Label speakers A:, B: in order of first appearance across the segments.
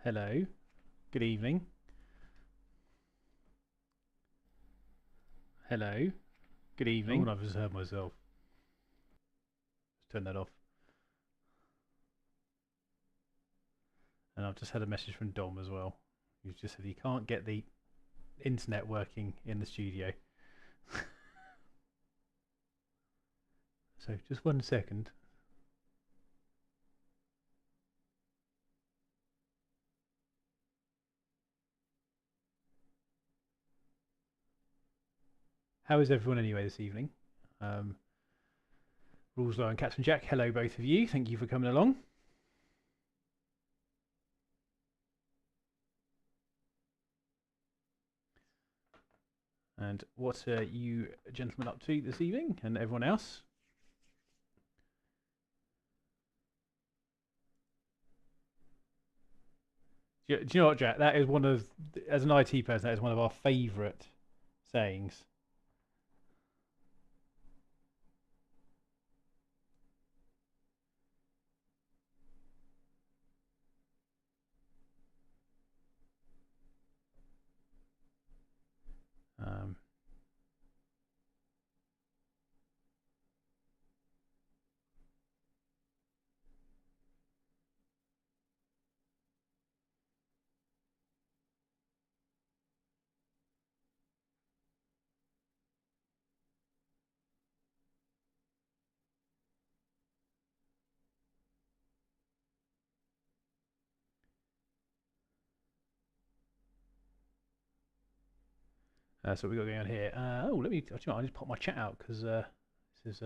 A: Hello. Good evening. Hello. Good evening. Oh, I've just heard myself. Just turn that off. And I've just had a message from Dom as well. He's just said he can't get the internet working in the studio. So just 1 second. How is everyone anyway this evening? Rules Law and Captain Jack, hello both of you. Thank you for coming along. And what are you gentlemen up to this evening, and everyone else? Do you know what, Jack? That is one of, as an IT person, that is one of our favourite sayings. Um, so what we got going on here. Let me. I just pop my chat out because this is.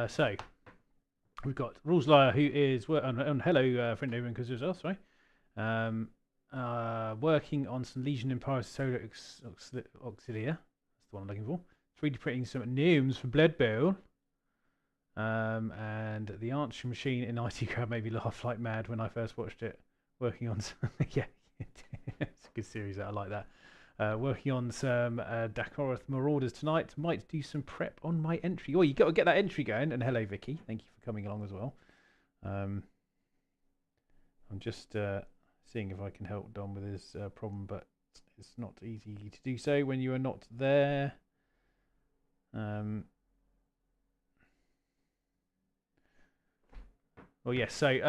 A: So we've got Rules Liar, who is hello, friend over in as well. Sorry. Working on some Legion Empire Solar Auxilia. That's the one I'm looking for. 3D printing some gnomes for Blood Bowl. And the Archer machine in IT Crowd made me laugh like mad when I first watched it. Working on some, yeah, it's a good series. I like that. Working on some Dakorath Marauders tonight. Might do some prep on my entry. Oh, you got to get that entry going. And hello, Vicky. Thank you for coming along as well. I'm just seeing if I can help Dom with his problem, but it's not easy to do so when you are not there. Well, yes. So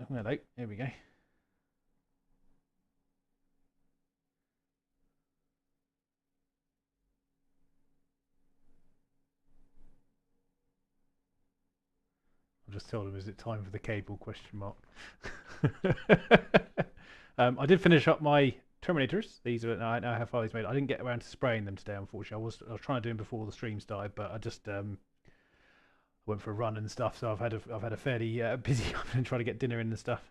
A: hello. Here we go. I've just told him, is it time for the cable, question mark. I did finish up my Terminators. These are, I know how far these made. I didn't get around to spraying them today, unfortunately. I was trying to do them before the stream started, but I just went for a run and stuff. So I've had a fairly busy afternoon trying to get dinner in and stuff.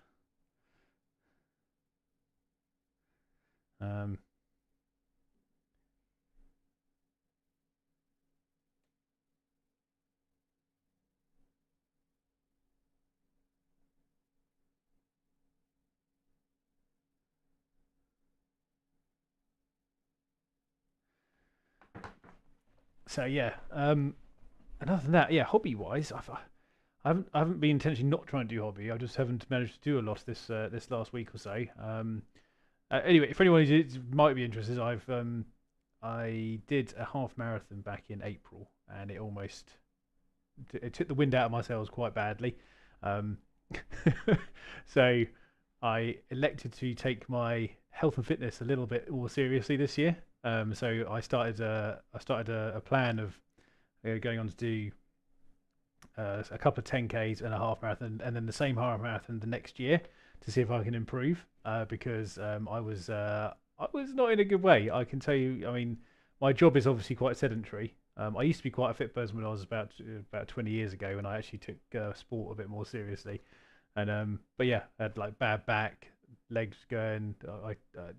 A: So yeah. And other than that, yeah, hobby wise, I haven't been intentionally not trying to do hobby. I just haven't managed to do a lot this last week or so. Anyway, if anyone might be interested, I did a half marathon back in April, and it took the wind out of my sails quite badly. Um, so I elected to take my health and fitness a little bit more seriously this year. So I started a plan of going on to do a couple of 10Ks and a half marathon, and then the same half marathon the next year to see if I can improve. Because I was not in a good way. I can tell you. I mean, my job is obviously quite sedentary. I used to be quite a fit person when I was about 20 years ago, when I actually took sport a bit more seriously. And but yeah, I had like bad back, legs going.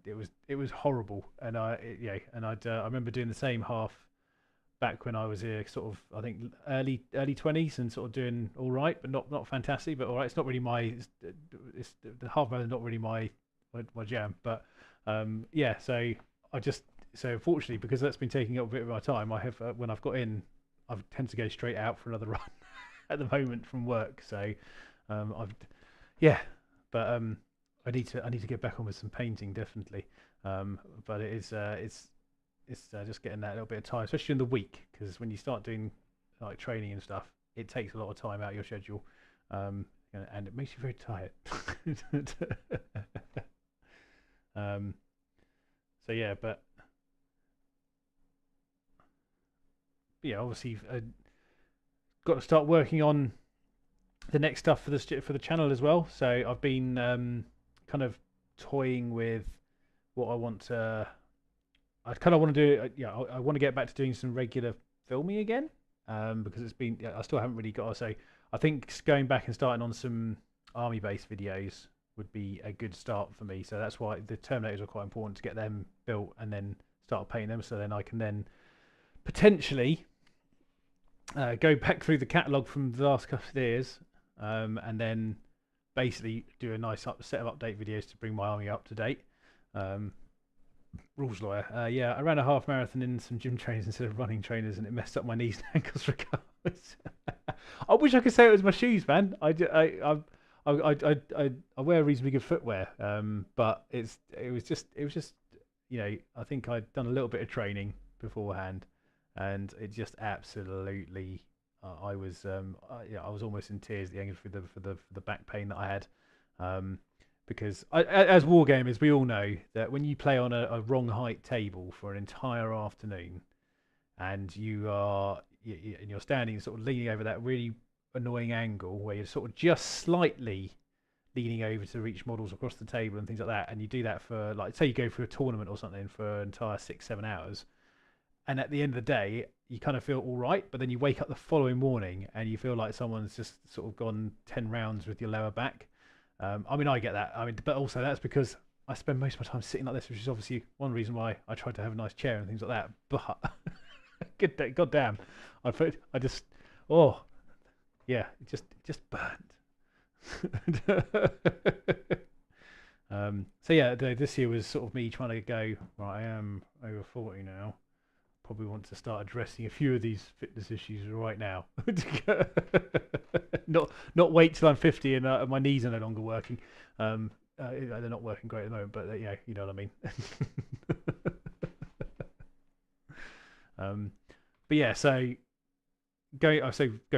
A: It was horrible, and I remember doing the same half back when I was here, sort of I think early 20s, and sort of doing all right, but not fantastic, but all right. It's not really it's the half marathon, not really my jam, but yeah. So I just so fortunately because that's been taking up a bit of my time, I have when I've got in, I tend to go straight out for another run at the moment from work. So I've yeah, but I need to get back on with some painting definitely. But it's just getting that little bit of time, especially in the week, because when you start doing like training and stuff, it takes a lot of time out of your schedule, and it makes you very tired. um, so yeah, but yeah, obviously got to start working on the next stuff for the channel as well. So I've been kind of toying with what I want to. I kind of want to do. Yeah, I want to get back to doing some regular filming again, because it's been. I still haven't really got. So I think going back and starting on some army-based videos would be a good start for me. So that's why the Terminators are quite important to get them built and then start painting them. So then I can then potentially go back through the catalogue from the last couple of years, and then basically do a nice set of update videos to bring my army up to date. Rules lawyer. Yeah, I ran a half marathon in some gym trainers instead of running trainers, and it messed up my knees and ankles regardless. I wish I could say it was my shoes, man. I wear reasonably good footwear, but it was just I think I'd done a little bit of training beforehand, and it just absolutely I was I was almost in tears at the end for the back pain that I had. Because as wargamers, we all know that when you play on a wrong height table for an entire afternoon, and you're standing sort of leaning over that really annoying angle where you're sort of just slightly leaning over to reach models across the table and things like that, and you do that for, like, say you go for a tournament or something for an entire 6-7 hours, and at the end of the day you kind of feel all right, but then you wake up the following morning and you feel like someone's just sort of gone 10 rounds with your lower back. I mean, I get that. I mean, but also that's because I spend most of my time sitting like this, which is obviously one reason why I try to have a nice chair and things like that. But God damn, I just, oh yeah, it just burnt. So yeah, this year was sort of me trying to go, right, I am over 40 now. Probably want to start addressing a few of these fitness issues right now. not wait till I'm 50 and my knees are no longer working. They're not working great at the moment, but yeah, you know what I mean. But yeah, so going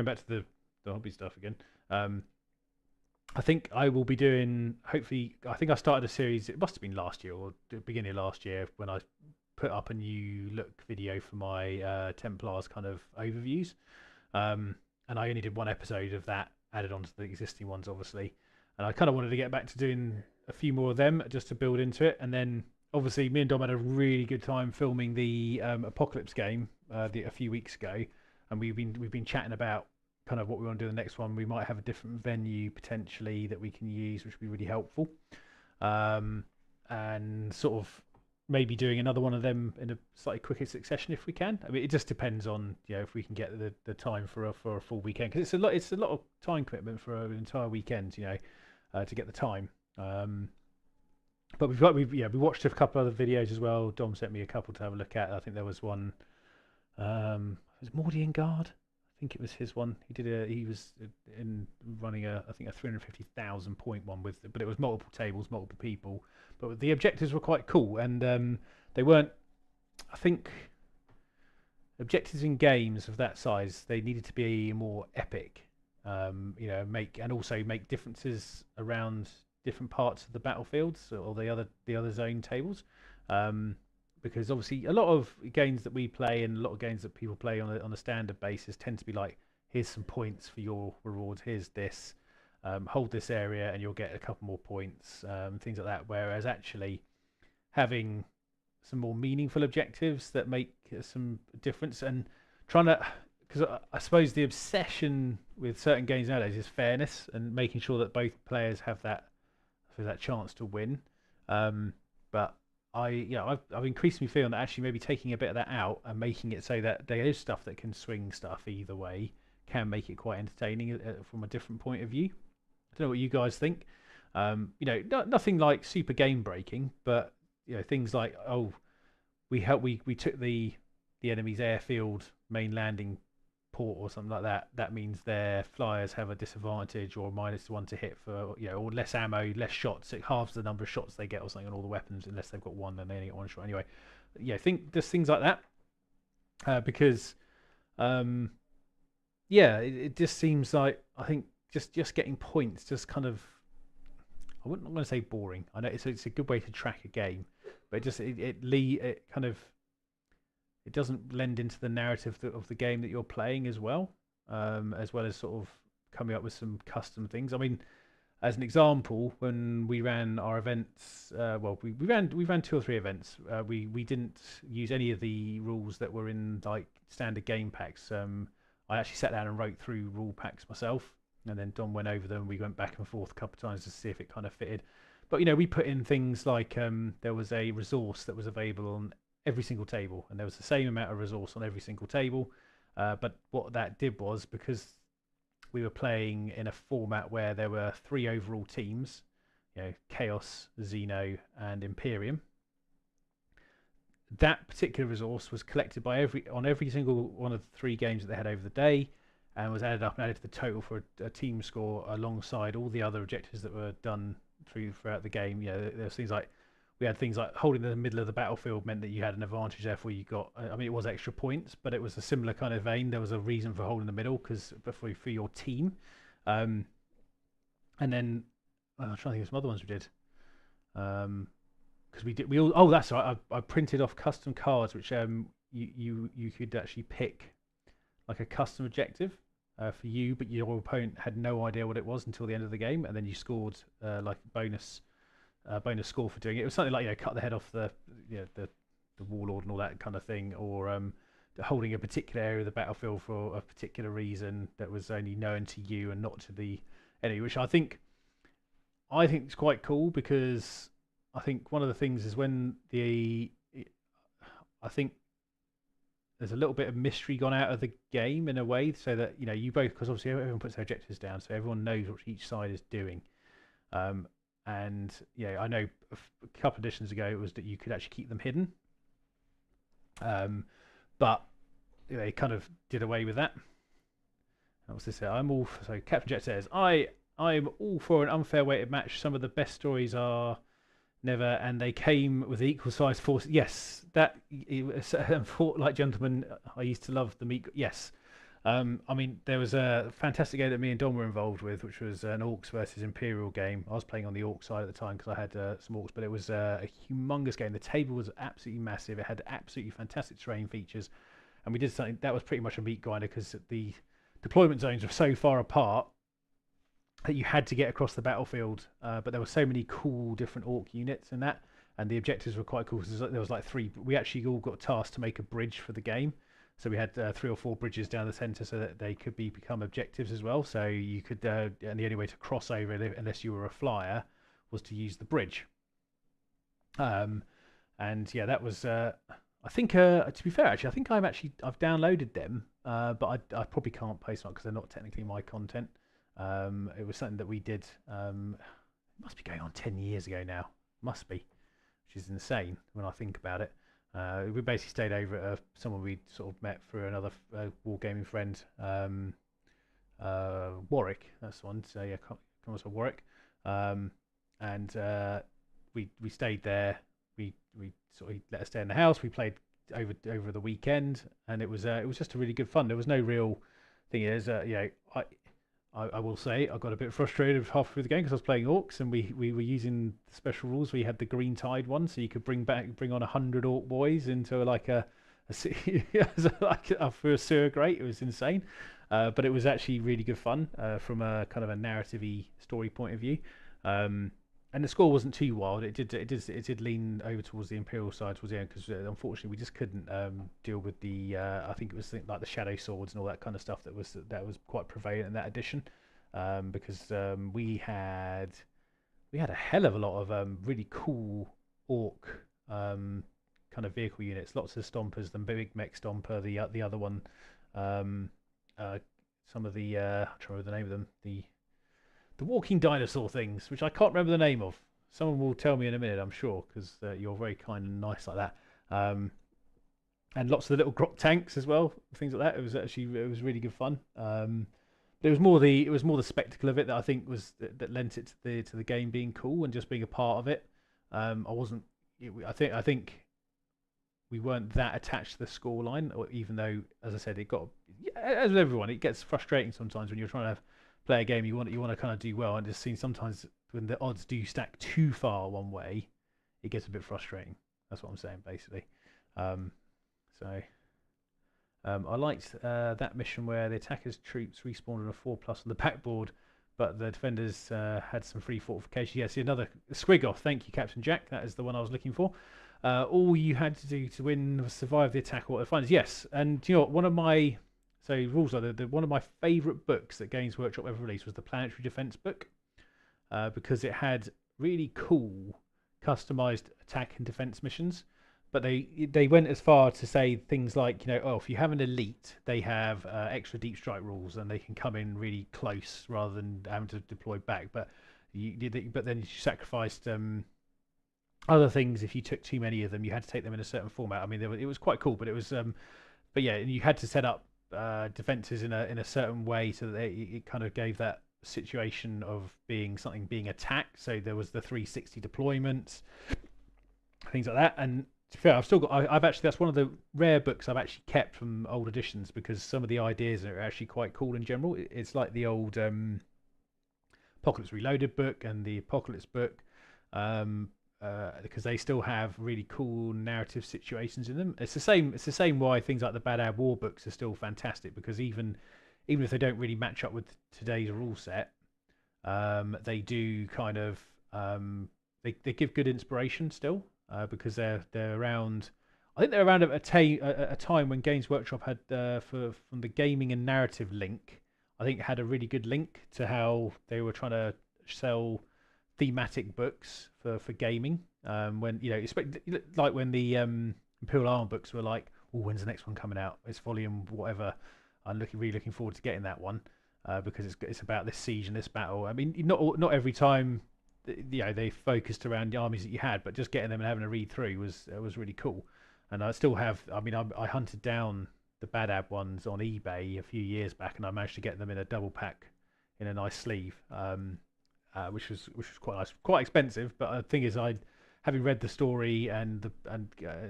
A: back to the hobby stuff again. I think I will be doing. Hopefully, I think I started a series. It must have been last year or the beginning of last year when I put up a new look video for my Templars kind of overviews, and I only did one episode of that, added onto the existing ones obviously, and I kind of wanted to get back to doing a few more of them just to build into it. And then obviously me and Dom had a really good time filming the Apocalypse game a few weeks ago, and we've been chatting about kind of what we want to do the next one. We might have a different venue potentially that we can use, which would be really helpful, and sort of maybe doing another one of them in a slightly quicker succession if we can. I mean, it just depends on if we can get the time for a full weekend, because it's a lot of time commitment for an entire weekend, to get the time. But we watched a couple other videos as well. Dom sent me a couple to have a look at. I think there was one. Was Mordian Guard? I think it was his one. He was in running I think a 350,000 point one but it was multiple tables, multiple people. But the objectives were quite cool, and they weren't. I think objectives in games of that size, they needed to be more epic. Make differences around different parts of the battlefields or the other zone tables. Because obviously a lot of games that we play and a lot of games that people play on a standard basis tend to be like, here's some points for your rewards, here's this, hold this area and you'll get a couple more points, things like that. Whereas actually having some more meaningful objectives that make some difference, and because I suppose the obsession with certain games nowadays is fairness and making sure that both players have that for that chance to win. But I've increasingly feeling that actually maybe taking a bit of that out and making it so that there is stuff that can swing stuff either way can make it quite entertaining from a different point of view. I don't know what you guys think. Nothing like super game breaking, but things like, oh, we took the enemy's airfield main landing port or something like that. That means their flyers have a disadvantage or -1 to hit for or less ammo, less shots. It halves the number of shots they get or something on all the weapons unless they've got one, then they only get one shot anyway. Think just things like that because it just seems like I think just getting points just kind of I wouldn't want to say boring. I know it's a good way to track a game, but it kind of it doesn't lend into the narrative of the game that you're playing as well as sort of coming up with some custom things. I mean, as an example, when we ran our events, we ran 2 or 3 events. We didn't use any of the rules that were in like standard game packs. I actually sat down and wrote through rule packs myself, and then Don went over them. We went back and forth a couple of times to see if it kind of fitted. But we put in things like there was a resource that was available on every single table, and there was the same amount of resource on every single table. But what that did was, because we were playing in a format where there were 3 overall teams, Chaos, Xeno, and Imperium. That particular resource was collected on every single one of the 3 games that they had over the day, and was added up and added to the total for a team score alongside all the other objectives that were done throughout the game. There's things like we had things like holding the middle of the battlefield meant that you had an advantage, therefore you got. I mean, it was extra points, but it was a similar kind of vein. There was a reason for holding the middle for your team, and then I'm trying to think of some other ones we did. Because we all. Oh, that's right. I printed off custom cards, which you could actually pick like a custom objective for you, but your opponent had no idea what it was until the end of the game, and then you scored like bonus score for doing it. It was something like cut the head off the warlord and all that kind of thing, or holding a particular area of the battlefield for a particular reason that was only known to you and not to the enemy, which I think is quite cool, because I think one of the things is when I think there's a little bit of mystery gone out of the game in a way, so that you both, because obviously everyone puts their objectives down, so everyone knows what each side is doing. And I know a couple of editions ago it was that you could actually keep them hidden, but they kind of did away with that. What's this here? So Captain Jet says, I'm all for an unfair weighted match. Some of the best stories are never, and they came with equal sized force. Yes, that like gentlemen, I used to love the meat. Yes. I mean, there was a fantastic game that me and Don were involved with, which was an Orcs versus Imperial game. I was playing on the Orc side at the time because I had some Orcs, but it was a humongous game. The table was absolutely massive. It had absolutely fantastic terrain features, and we did something that was pretty much a meat grinder because the deployment zones were so far apart that you had to get across the battlefield. But there were so many cool different Orc units in that, and the objectives were quite cool. There was like 3. We actually all got tasked to make a bridge for the game. So we had 3 or 4 bridges down the centre so that they could become objectives as well. So you could, and the only way to cross over, unless you were a flyer, was to use the bridge. And yeah, that was. I think, to be fair, actually, I think I've downloaded them, but I probably can't post them because they're not technically my content. It was something that we did. It must be going on 10 years ago now. Must be, which is insane when I think about it. We basically stayed over at someone we sort of met through another wargaming friend, Warwick. That's the one. So yeah, come on, Warwick. And we stayed there. We sort of let us stay in the house. We played over the weekend, and it was just a really good fun. There was no real thing. I will say I got a bit frustrated halfway through the game because I was playing Orcs, and we were using special rules. We had the green tide one, so you could bring on 100 Orc boys into like for a sewer grate. It was insane, but it was actually really good fun from a kind of a narrative-y story point of view. And the score wasn't too wild. It did lean over towards the Imperial side towards the end because unfortunately we just couldn't deal with the I think it was like the shadow swords and all that kind of stuff that was quite prevalent in that edition, because we had we had a hell of a lot of really cool orc kind of vehicle units. Lots of stompers, the big mech stomper, the other one, um, some of the I'm trying to remember the name of them, the walking dinosaur things, which I can't remember the name of. Someone will tell me in a minute, I'm sure, because you're very kind and nice like that. And lots of the little grot tanks as well, things like that. It was really good fun. But it was more the spectacle of it that I think that lent it to the game being cool and just being a part of it. I wasn't. I think we weren't that attached to the scoreline, or even though, as I said, it got, as with everyone, it gets frustrating sometimes when you're trying to play a game. You want to kind of do well, and just seeing sometimes when the odds do stack too far one way, it gets a bit frustrating. That's what I'm saying, basically. Um, so I liked that mission where the attackers' troops respawned on a 4+ on the backboard, but the defenders had some free fortification. Yes, another squig off. Thank you, Captain Jack. That is the one I was looking for. All you had to do to win was survive the attack or the finals. Yes, and you know what? One of my rules are one of my favourite books that Games Workshop ever released was the Planetary Defence book, because it had really cool customized attack and defence missions. But they went as far to say things like, if you have an elite, they have extra deep strike rules and they can come in really close rather than having to deploy back. But then you sacrificed other things. If you took too many of them, you had to take them in a certain format. I mean, it was quite cool, but it was but yeah, you had to set up defenses in a certain way so that it kind of gave that situation of being attacked. So there was the 360 deployment, things like that. And to be fair, I've actually, that's one of the rare books I've actually kept from old editions, because some of the ideas are actually quite cool in general. It's like the old Apocalypse Reloaded book and the Apocalypse book, because they still have really cool narrative situations in them. It's the same why things like the Bad Ad War books are still fantastic, because even if they don't really match up with today's rule set, they do kind of they give good inspiration still. Because they're around. I think they're around at a time when Games Workshop had from the gaming and narrative link. I think it had a really good link to how they were trying to sell thematic books for gaming. When like when the Imperial Armor books were like, oh, when's the next one coming out? It's volume whatever. I'm really looking forward to getting that one, because it's about this siege and this battle. I mean, not every time. They focused around the armies that you had, but just getting them and having a read through was really cool. And I still have. I mean, I hunted down the Bad Ab ones on eBay a few years back, and I managed to get them in a double pack in a nice sleeve, which was quite nice, quite expensive. But the thing is, having read the story and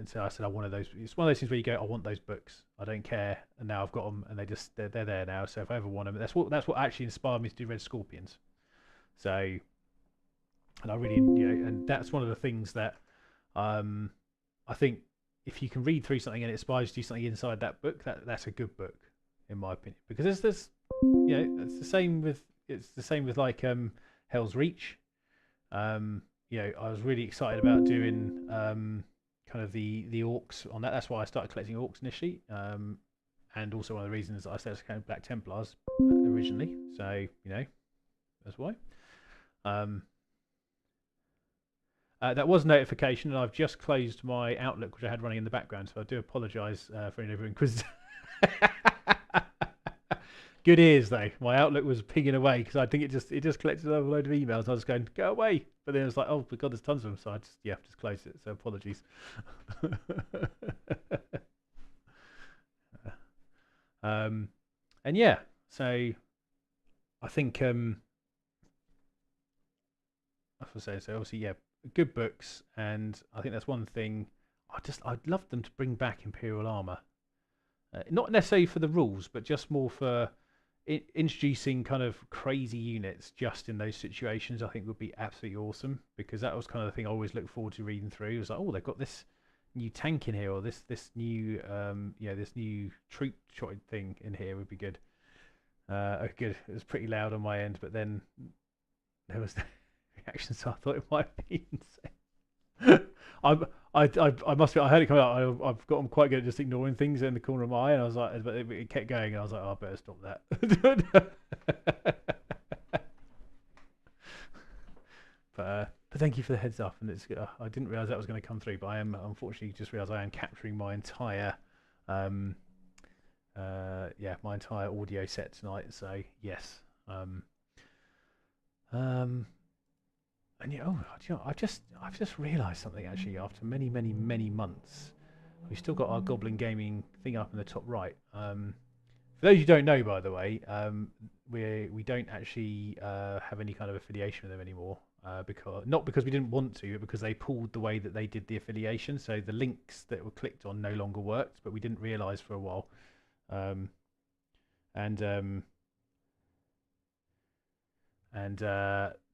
A: so I said I wanted those. It's one of those things where you go, I want those books. I don't care, and now I've got them, and they're there now. So if I ever want them, that's what actually inspired me to do Red Scorpions. So. And I really, and that's one of the things that I think if you can read through something and it inspires you to do something inside that book, that's a good book, in my opinion. Because there's it's the same with like Hell's Reach. I was really excited about doing kind of the orcs on that. That's why I started collecting orcs initially, and also one of the reasons I started collecting Black Templars originally. So that's why. That was a notification, and I've just closed my Outlook, which I had running in the background, so I do apologise for any of you inquisitors. Good ears, though. My Outlook was pinging away, because I think it just collected a load of emails. I was going, go away. But then it was like, oh, my God, there's tons of them, so I just closed it, so apologies. And yeah, so I think, I have to say, so obviously, yeah, good books, and I think that's one thing. I'd love them to bring back Imperial Armor, not necessarily for the rules, but just more for introducing kind of crazy units just in those situations. I think would be absolutely awesome, because that was kind of the thing I always looked forward to reading through. It was like, oh, they've got this new tank in here, or this new this new troop thing in here would be good. Good. It was pretty loud on my end, but then there was reaction, so I thought it might be insane. I must be. I heard it coming out. I've gotten quite good at just ignoring things in the corner of my eye, and I was like, but it kept going, and I was like, oh, I better stop that. But But thank you for the heads up, and I didn't realise that was going to come through, but I am unfortunately just realised I am capturing my entire um, my entire audio set tonight. So yes, um, and yeah, I've just realised something actually. After many months, we've still got our Goblin Gaming thing up in the top right. For those who don't know, by the way, we don't actually have any kind of affiliation with them anymore. Because not because we didn't want to, but because they pulled the way that they did the affiliation. So the links that were clicked on no longer worked, but we didn't realise for a while. Um, and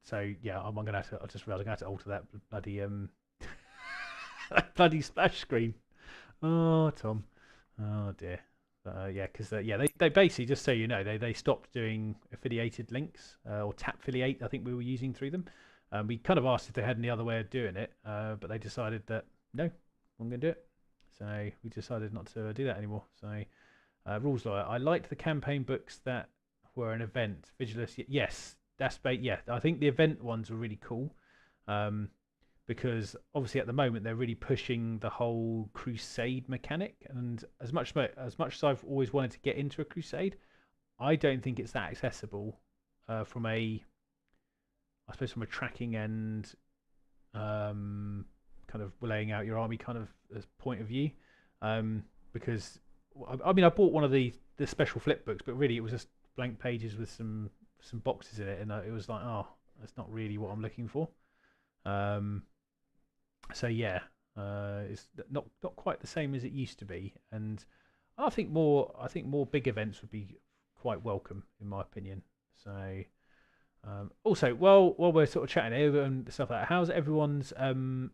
A: so yeah, I'm gonna have to. I just realised I'm gonna have to alter that bloody bloody splash screen. Oh, Tom. Oh dear. Yeah, because they basically, just so you know, they stopped doing affiliated links or tap affiliate. I think we were using through them. We kind of asked if they had any other way of doing it, but they decided that no, I'm going to do it. So we decided not to do that anymore. So rules lawyer, I liked the campaign books that were an event. Vigilus, yes, yeah. I think the event ones were really cool. Because obviously at the moment they're really pushing the whole crusade mechanic, and as much as I've always wanted to get into a crusade, I don't think it's that accessible from a tracking and kind of laying out your army kind of as point of view. Because I mean I bought one of the special flip books, but really it was just blank pages with some boxes in it, and it was like, oh, that's not really what I'm looking for. So yeah, it's not quite the same as it used to be, and I think more big events would be quite welcome in my opinion. So also, while we're sort of chatting over and stuff like that, how's everyone's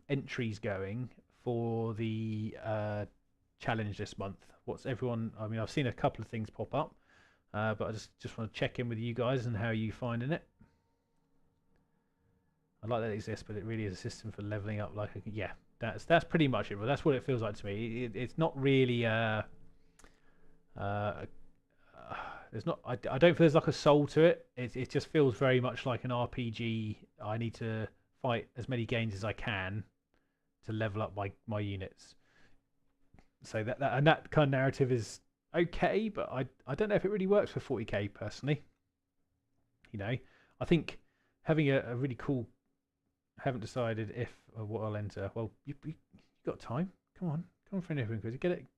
A: entries going for the challenge this month? What's everyone? I mean, I've seen a couple of things pop up, but I just want to check in with you guys and how you finding it. I like that it exists, but it really is a system for leveling up. Like, yeah, that's pretty much it. But that's what it feels like to me. It's not really. There's not. I don't feel there's like a soul to it. It just feels very much like an RPG. I need to fight as many games as I can to level up my units. So that kind of narrative is okay, but I don't know if it really works for 40k personally. You know, I think having a really cool. Haven't decided if or what I'll enter. Well, you got time. Come on, friend, everyone,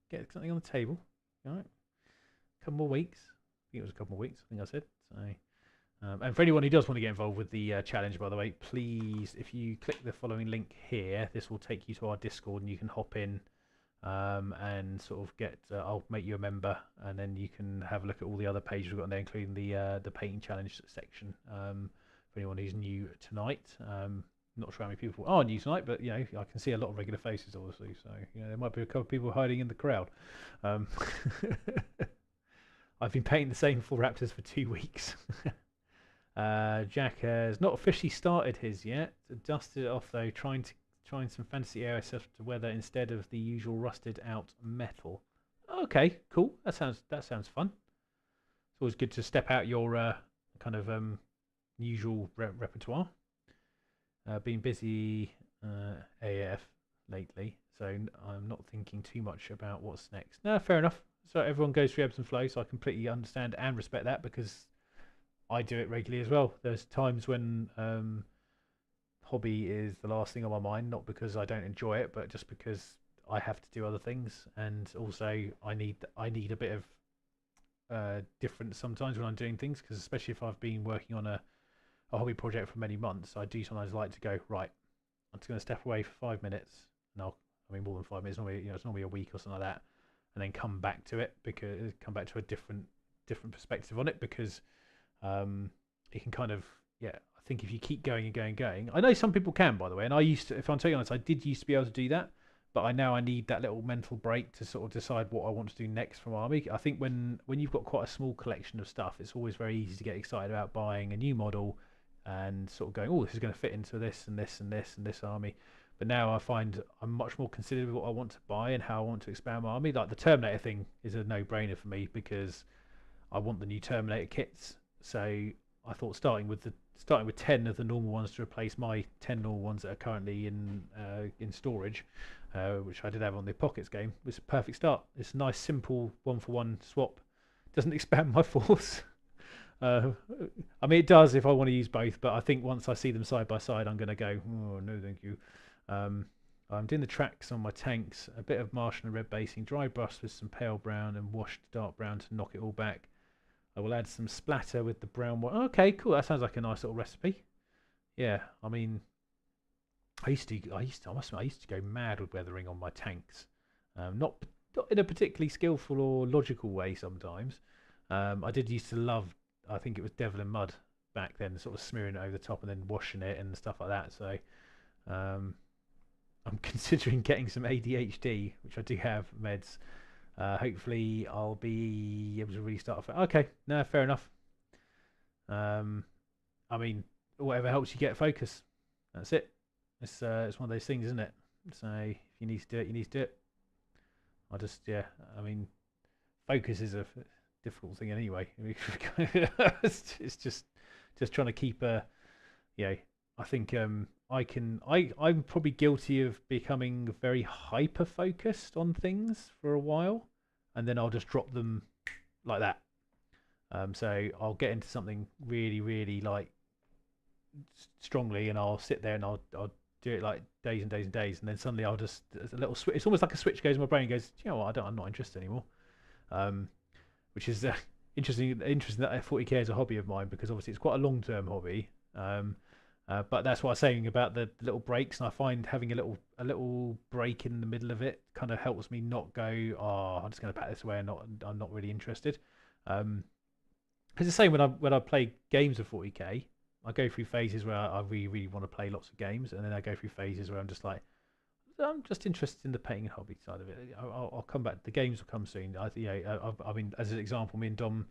A: get something on the table. All right, a couple more weeks. I think it was a couple more weeks. I think I said. So, and for anyone who does want to get involved with the challenge, by the way, please, if you click the following link here, this will take you to our Discord, and you can hop in and sort of get. I'll make you a member, and then you can have a look at all the other pages we've got in there, including the painting challenge section. For anyone who's new tonight. Not sure how many people are new tonight, but you know, I can see a lot of regular faces, obviously. So you know, there might be a couple of people hiding in the crowd. I've been painting the same 4 raptors for 2 weeks. Jack has not officially started his yet. Dusted it off though, trying some fancy air stuff to weather instead of the usual rusted out metal. Okay, cool. That sounds fun. It's always good to step out your kind of usual repertoire. Been busy AF lately, so I'm not thinking too much about what's next. No, fair enough. So everyone goes through ebbs and flows, so I completely understand and respect that because I do it regularly as well. There's times when hobby is the last thing on my mind, not because I don't enjoy it, but just because I have to do other things, and also I need a bit of difference sometimes when I'm doing things, because especially if I've been working on a hobby project for many months, I do sometimes like to go, right, I'm just going to step away for 5 minutes. No, I mean more than 5 minutes. Normally, it's normally a week or something like that, and then come back to it because come back to a different perspective on it because it can kind of I think if you keep going and going and going, I know some people can, by the way, and I used to, if I'm totally honest, I did used to be able to do that, but I need that little mental break to sort of decide what I want to do next from army. I think when you've got quite a small collection of stuff, it's always very easy to get excited about buying a new model and sort of going, oh, this is going to fit into this and this and this and this army. But now I find I'm much more considerate of what I want to buy and how I want to expand my army. Like the Terminator thing is a no-brainer for me because I want the new Terminator kits. So I thought starting with starting with 10 of the normal ones to replace my 10 normal ones that are currently in storage, which I did have on the Pockets game. It was a perfect start. It's a nice, simple one-for-one swap. Doesn't expand my force. I mean, it does if I want to use both, but I think once I see them side by side, I'm going to go, oh, no, thank you. I'm doing the tracks on my tanks, a bit of Martian and red basing, dry brush with some pale brown and washed dark brown to knock it all back. I will add some splatter with the brown one. Okay, cool. That sounds like a nice little recipe. Yeah, I mean, I used to go mad with weathering on my tanks. Not in a particularly skillful or logical way sometimes. I did used to love, I think it was Devil in Mud back then, sort of smearing it over the top and then washing it and stuff like that. So I'm considering getting some ADHD, which I do have meds. Hopefully I'll be able to restart. Okay, no, fair enough. I mean, whatever helps you get focus. That's it. It's one of those things, isn't it? So if you need to do it, you need to do it. I mean, focus is a difficult thing anyway. It's just trying to keep I think I'm probably guilty of becoming very hyper focused on things for a while, and then I'll just drop them like that. So I'll get into something really, really like strongly, and I'll sit there and I'll do it like days and days and days, and then suddenly I'll just a little switch. It's almost like a switch goes in my brain and goes, you know what, I'm not interested anymore. Which is interesting that 40k is a hobby of mine, because obviously it's quite a long-term hobby. But that's what I was saying about the little breaks, and I find having a little break in the middle of it kind of helps me not go, oh, I'm just going to pack this away and I'm not really interested. It's the same when I play games of 40k. I go through phases where I really, really want to play lots of games, and then I go through phases where I'm just like, I'm just interested in the painting and hobby side of it. I'll come back. The games will come soon. I mean, as an example, me and Dom,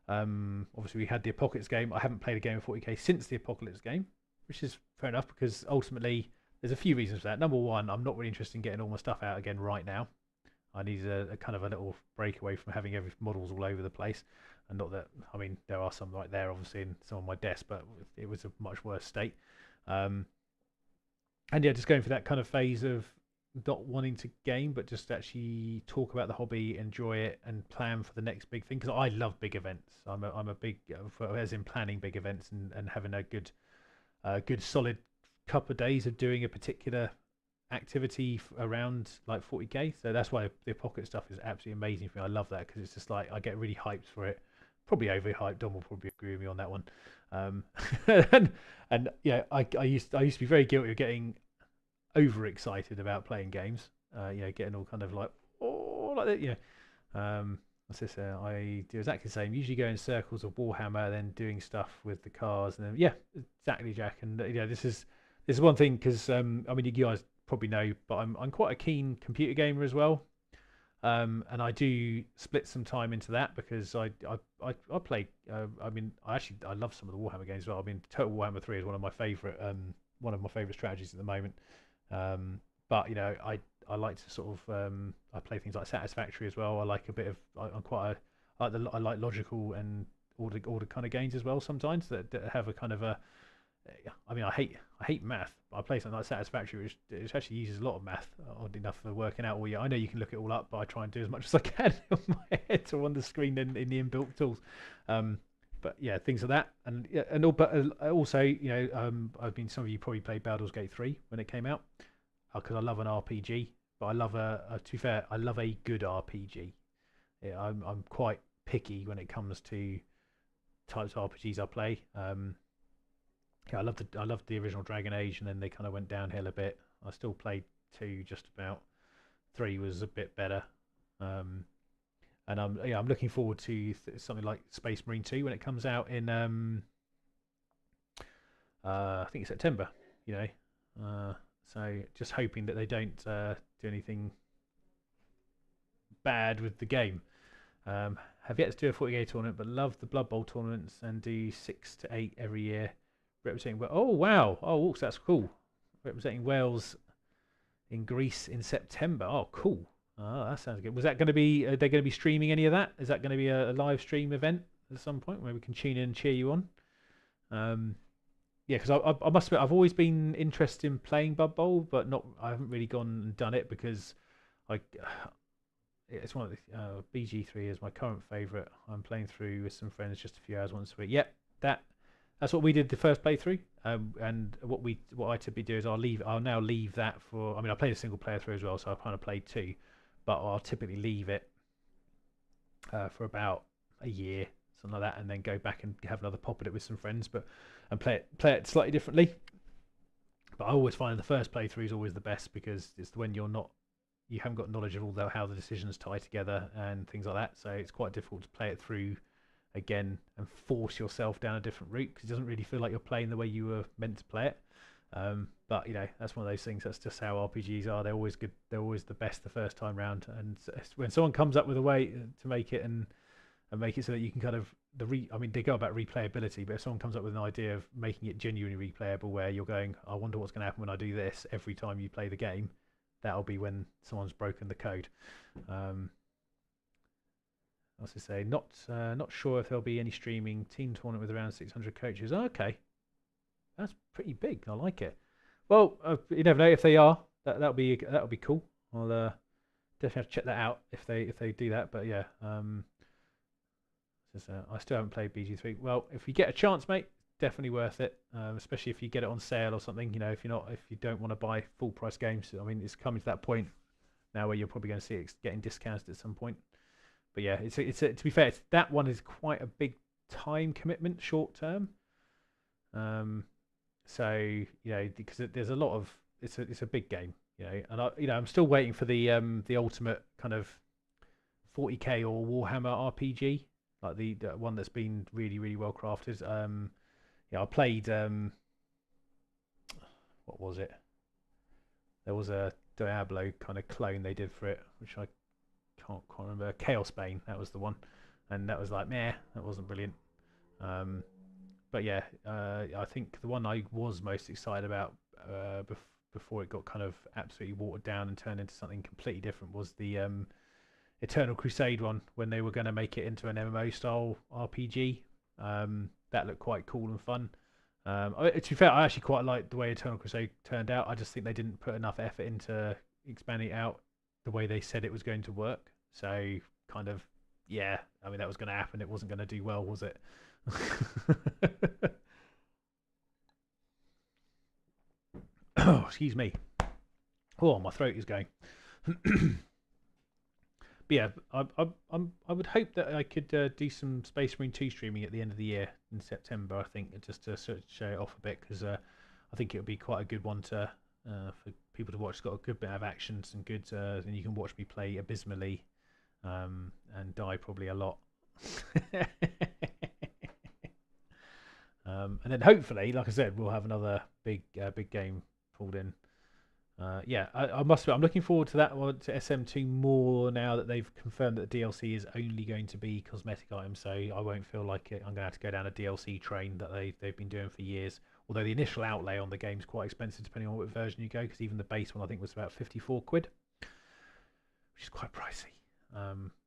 A: obviously we had the Apocalypse game. I haven't played a game of 40k since the Apocalypse game, which is fair enough, because ultimately there's a few reasons for that. Number one, I'm not really interested in getting all my stuff out again right now. I need a kind of a little break away from having every models all over the place. And not that, I mean, there are some right there, obviously, in some on my desk, but it was a much worse state. And yeah, just going for that kind of phase of not wanting to game, but just actually talk about the hobby, enjoy it, and plan for the next big thing. Because I love big events. I'm a big, as in planning big events and having a good solid couple of days of doing a particular activity around like 40k. So that's why the pocket stuff is absolutely amazing for me. I love that, because it's just like I get really hyped for it. Probably overhyped. Dom will probably agree with me on that one. And yeah, I used to be very guilty of getting overexcited about playing games. Getting all kind of like, oh, like that. What's this? I do exactly the same. Usually go in circles of Warhammer, then doing stuff with the cars, and then yeah, exactly, Jack. And this is one thing, because I mean, you guys probably know, but I'm quite a keen computer gamer as well. And I do split some time into that, because I play. I mean, I love some of the Warhammer games as well. I mean, Total Warhammer 3 is one of my favorite strategies at the moment. But I like to sort of I play things like Satisfactory as well. I like a bit of I like logical and order kind of games as well sometimes, that have a kind of a. I mean, I hate math. I play something like Satisfactory, which actually uses a lot of math, oddly enough, for working out all your. I know you can look it all up, but I try and do as much as I can on my head or on the screen in the inbuilt tools. But yeah, things like that, but also, I've been. Some of you probably played Baldur's Gate 3 when it came out, because I love an RPG. But I love to be fair, I love a good RPG. Yeah, I'm quite picky when it comes to types of RPGs I play. Yeah, I loved the original Dragon Age, and then they kind of went downhill a bit. I still played 2 just about. 3 was a bit better. And I'm looking forward to something like Space Marine 2 when it comes out in I think it's September. So just hoping that they don't do anything bad with the game. Have yet to do a 40k tournament, but love the Blood Bowl tournaments and do 6 to 8 every year. Representing, oh wow, oh that's cool. Representing Wales in Greece in September. Oh, cool. Oh, that sounds good. Was that going to be? Are they going to be streaming any of that? Is that going to be a live stream event at some point where we can tune in and cheer you on? yeah, because I must admit I've always been interested in playing Blood Bowl, but not I haven't really gone and done it because I it's one of the BG3 is my current favourite. I'm playing through with some friends just a few hours once a week. Yep, that's what we did the first playthrough. And what I typically do is I'll now leave that for. I mean, I played a single player through as well, so I kind of played two, but I'll typically leave it for about a year, something like that, and then go back and have another pop at it with some friends, and play it slightly differently. But I always find the first playthrough is always the best because it's when you haven't got knowledge of how the decisions tie together and things like that. So it's quite difficult to play it through again and force yourself down a different route because it doesn't really feel like you're playing the way you were meant to play it. But that's one of those things. That's just how RPGs are. They're always good. They're always the best the first time round. And when someone comes up with a way to make it and make it so that you can kind of I mean, they go about replayability, but if someone comes up with an idea of making it genuinely replayable, where you're going, I wonder what's going to happen when I do this every time you play the game, that'll be when someone's broken the code. I was to say, not sure if there'll be any streaming team tournament with around 600 coaches. Oh, okay, that's pretty big. I like it. Well, you never know if they are. That'll be cool. I'll definitely have to check that out if they do that. But yeah, I still haven't played BG3. Well, if you get a chance, mate, definitely worth it. Especially if you get it on sale or something. If you don't want to buy full price games. I mean, it's coming to that point now where you're probably going to see it getting discounted at some point. But yeah, to be fair, that one is quite a big time commitment, short term. So because there's a lot of it's a big game, and I'm still waiting for the ultimate kind of 40k or Warhammer RPG, like the one that's been really really well crafted. I played what was it? There was a Diablo kind of clone they did for it, which I can't quite remember. Chaos Bane, that was the one, and that was like meh, that wasn't brilliant. But yeah, I think the one I was most excited about before it got kind of absolutely watered down and turned into something completely different was the Eternal Crusade one, when they were going to make it into an MMO style RPG. That looked quite cool and fun. To be fair, I actually quite liked the way Eternal Crusade turned out. I just think they didn't put enough effort into expanding it out the way they said it was going to work. So kind of, yeah, I mean, that was going to happen. It wasn't going to do well, was it? Oh, excuse me. Oh, my throat is going. But yeah, I would hope that I could do some Space Marine 2 streaming at the end of the year in September. I think just to sort of show it off a bit because I think it would be quite a good one to for people to watch. It's got a good bit of action, some good, and you can watch me play abysmally and die probably a lot. And then hopefully, like I said, we'll have another big game pulled in. Yeah, I must admit, I'm looking forward to that one, to SM2 more now that they've confirmed that the DLC is only going to be cosmetic items, so I won't feel like I'm going to have to go down a DLC train that they've been doing for years. Although the initial outlay on the game is quite expensive depending on what version you go, because even the base one I think was about 54 quid, which is quite pricey.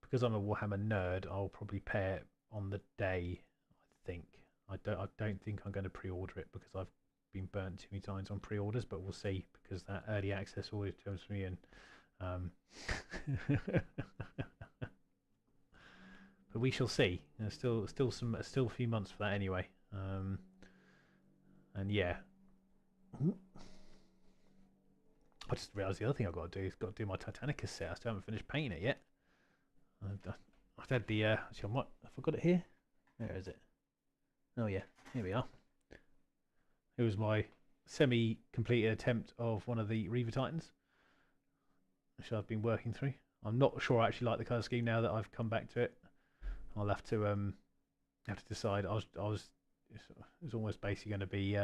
A: Because I'm a Warhammer nerd, I'll probably pay it on the day, I think. I don't think I'm going to pre-order it because I've been burnt too many times on pre-orders, but we'll see because that early access always turns me in. But we shall see. There's still a few months for that anyway. And yeah, I just realised the other thing I've got to do is got to do my Titanicus set. I still haven't finished painting it yet. I've had the actually I got it here. Where is it? Oh yeah, here we are. It was my semi-completed attempt of one of the Reaver Titans, which I've been working through. I'm not sure I actually like the colour scheme now that I've come back to it. I'll have to decide. It was almost basically going to be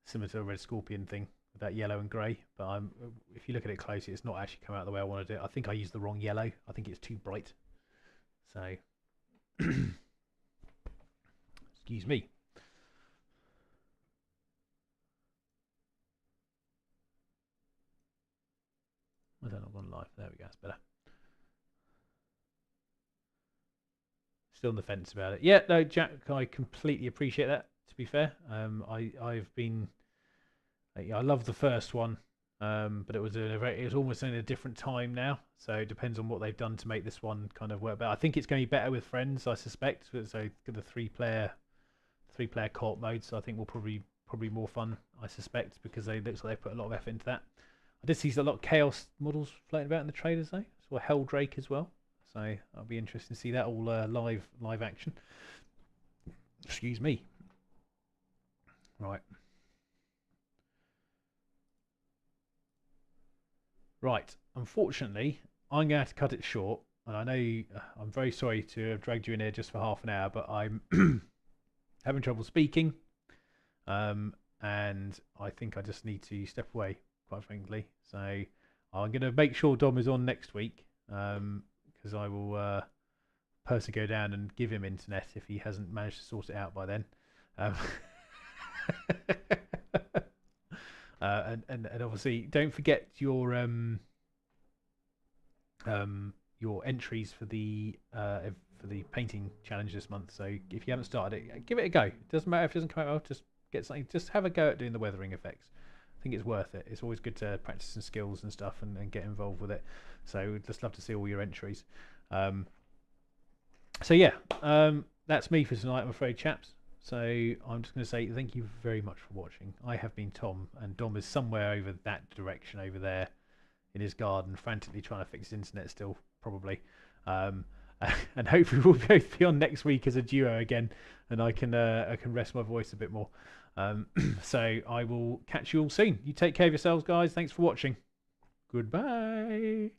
A: similar to a Red Scorpion thing with that yellow and grey. But if you look at it closely, it's not actually come out the way I wanted it. I think I used the wrong yellow. I think it's too bright. So, excuse me. I don't know, gone live. There we go, that's better. Still on the fence about it. Yeah, no, Jack, I completely appreciate that. To be fair, I've been I love the first one, but it was it was almost in a different time now. So it depends on what they've done to make this one kind of work better. I think it's going to be better with friends, I suspect. So the three player co-op mode. So I think will probably more fun, I suspect, because they looks like they put a lot of effort into that. I did see a lot of Chaos models floating about in the trailers though. Saw Helldrake as well. So I'll be interested to see that all live action. Excuse me. Right. Right. Unfortunately, I'm going to have to cut it short. And I know I'm very sorry to have dragged you in here just for half an hour, but I'm having trouble speaking. And I think I just need to step away, quite frankly. So I'm going to make sure Dom is on next week, because I will personally go down and give him internet if he hasn't managed to sort it out by then. Um, and obviously, don't forget your entries for the painting challenge this month. So if you haven't started it, give it a go. It doesn't matter if it doesn't come out well. Just get something. Just have a go at doing the weathering effects. I think it's worth it. It's always good to practice some skills and stuff and get involved with it. So we'd just love to see all your entries. So yeah, that's me for tonight, I'm afraid, chaps. So I'm just going to say thank you very much for watching. I have been Tom, and Dom is somewhere over that direction over there in his garden, frantically trying to fix his internet still, probably. And hopefully we'll both be on next week as a duo again, and I can rest my voice a bit more. So I will catch you all soon. You take care of yourselves, guys. Thanks for watching. Goodbye.